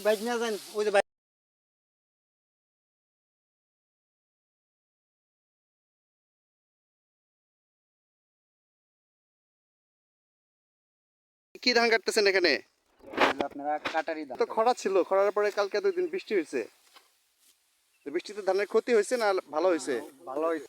Bike নিয়ে যান ওই যে কি ধান কাটতেছেন এখানে? আপনারা কাটারি ধান তো খরা ছিল, খরার পরে কালকে 2 দিন বৃষ্টি হয়েছে। বৃষ্টিতে ধানের ক্ষতি হয়েছে না ভালো হয়েছে? ভালো হয়েছে।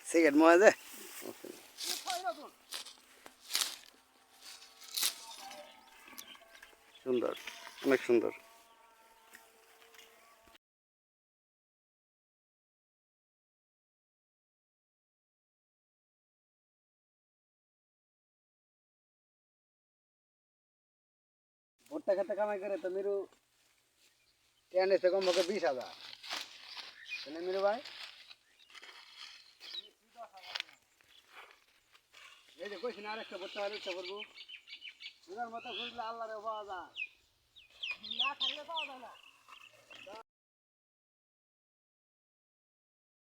সিগারেট মোয়া যায় সুন্দর, অনেক সুন্দর। ভুট্টা খেতে কামাই করে তো মিরু টেন এসে কম পক্ষে 20,000 তাহলে মিরু ভাই এই যে কইছি না আরেকটা ভুট্টা আর ইচ্ছা করবো এটার মতো খুঁজলে আল্লাহরে পাওয়া যায় না থাকলে পাওয়া যায় না।